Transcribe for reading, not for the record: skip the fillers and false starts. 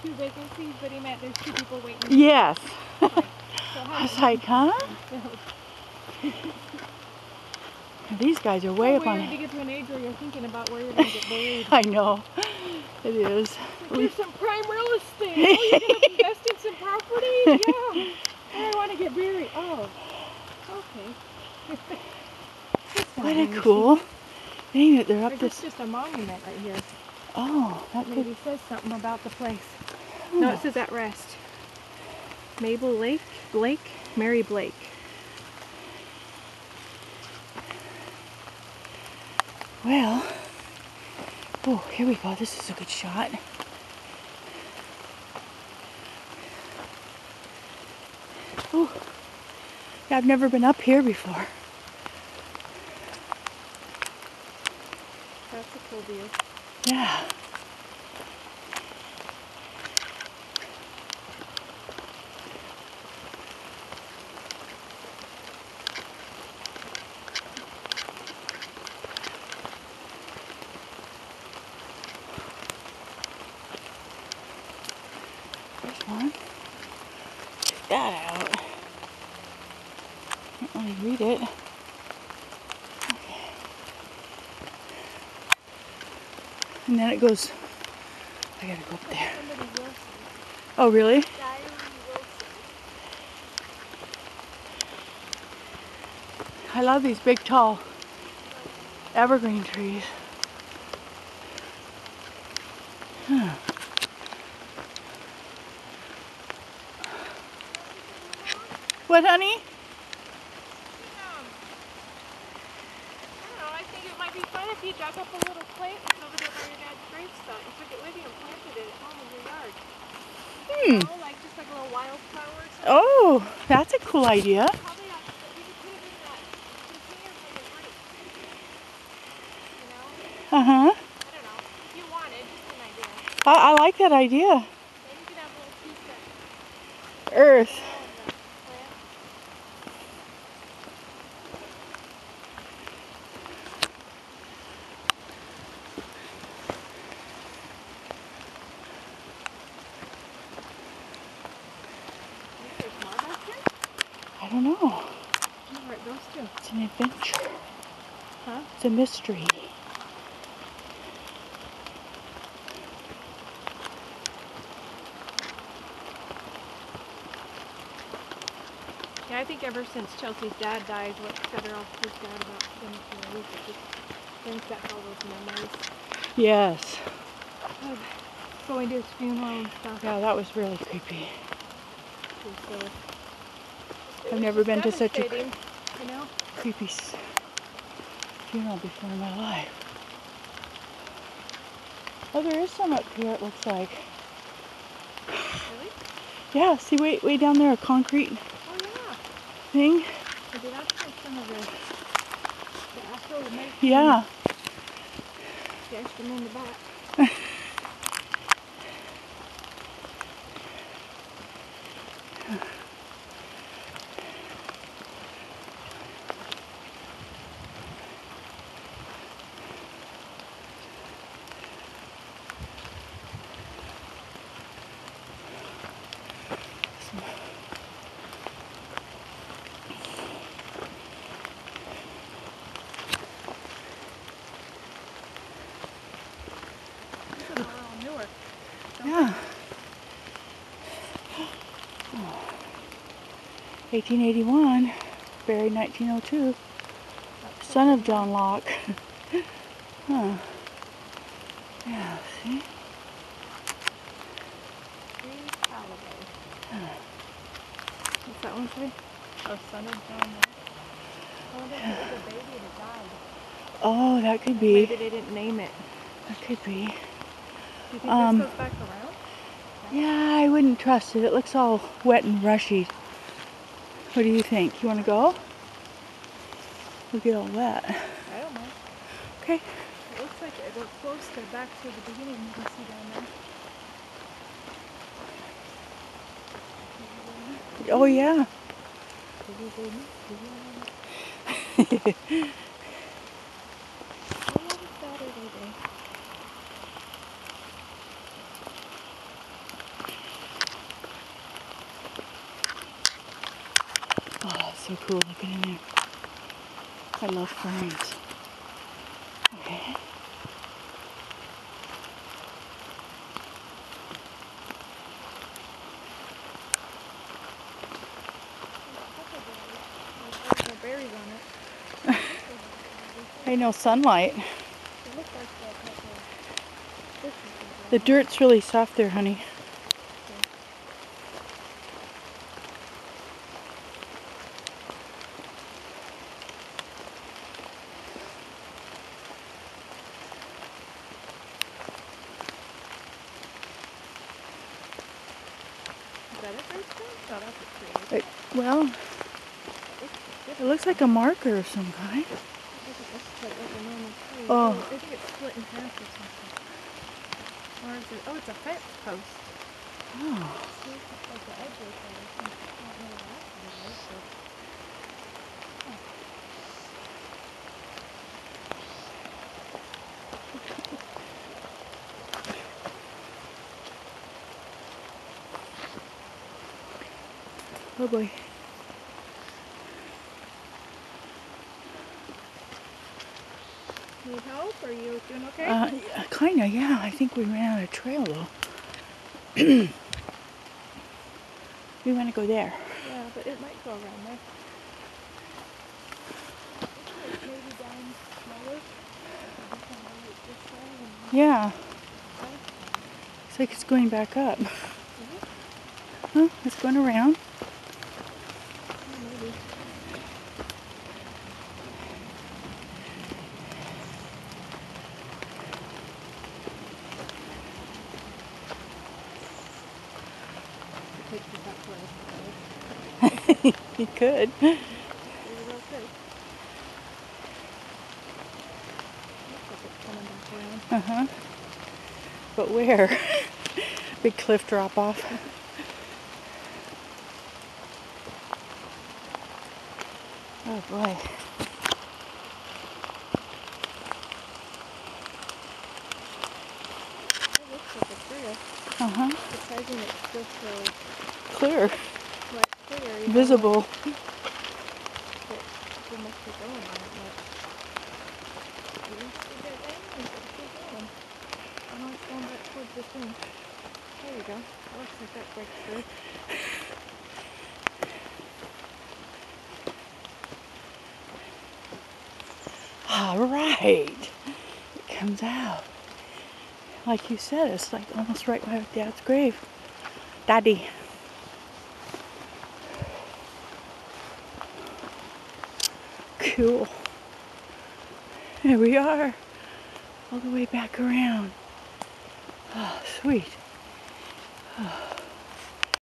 2 vacancies, but he meant there's 2 people waiting. Yes. Like, so I was like, huh? These guys are way up on weird to get to an age where you're thinking about where you're going to get buried. I know. It is. There's some prime real estate. Oh, you're going to invest in some property? Yeah. I want to get buried. Oh, okay. What a cool. Dang it, they're up this. It's just a monument right here. Oh, that maybe says something about the place. No, it says at rest. Mabel Blake, Mary Blake. Well, oh, here we go. This is a good shot. Oh, yeah, I've never been up here before. That's a cool view. Yeah. There's one. Check that out. Can't really read it. Okay. And then it goes. I gotta go up there. Oh, really? I love these big, tall evergreen trees. Huh. What, honey? I don't know, I think it might be fun if you dug up a little plant over there by your dad's gravestone and took it with you and planted it at home in your yard. You know, like just like a little wildflower or something. Oh, that's a cool idea. Probably have to, you could put it in that container for the roof. You know? Uh-huh. I don't know. If you wanted, just an idea. I like that idea. Then you could have a little piece of Earth. I don't know. Where it goes to. It's an adventure. Huh? It's a mystery. Yeah, I think ever since Chelsea's dad died, what set her off his dad about cemeteries, it just brings back all those memories. Yes. Of going to his funeral and stuff. Yeah, that was really creepy. So, I've never been to such a you know? creepy funeral before in my life. Oh, there is some up here, it looks like. Really? Yeah, see way down there, a concrete thing. Maybe that's like some of the astral medicine. Yeah. There's them in the back. Yeah. 1881, buried 1902. Son of John Locke. Huh. Yeah, see? What's that one say? Oh, son of John Locke. I wonder if it was a baby that died. Oh, that could be. Maybe they didn't name it. That could be. Do you think this goes back around? Yeah, I wouldn't trust it. It looks all wet and rushy. What do you think? You want to go? We'll get all wet. I don't know. Okay. It looks like it goes close to back to the beginning. You can see down there. Oh, yeah. so cool looking in there. I love ferns. Okay. There's no berries on it. Ain't no sunlight. It looks like that. This is The dirt's really soft there, honey. Is that a bird stone? No, that's a tree. Well, it looks like a marker of some kind. It doesn't look like a normal tree. Oh. I think it's split in half or something. Or is it? Oh, it's a fence post. Oh. See, it's like the edge of it. I don't know what that is, but... Oh boy. Need help? Are you doing okay? Yeah, kinda, yeah. I think we ran out of trail though. We want to go there. Yeah, but it might go around there. Maybe down lower. Yeah. Looks like it's going back up. Huh? It's going around. Maybe. You could. Uh-huh. But where? Big cliff drop off. Oh boy. It looks like it's real. Uh-huh. Surprising it's still so Clear. like clear. You know, Visible. like, that people must be going on it, but at least we get in and keep going. I know it's going back towards the thing. There you go. That looks like that breaks through. All right. It comes out. Like you said, it's like almost right by Dad's grave. Daddy. Cool. There we are. All the way back around. Oh, sweet. Oh.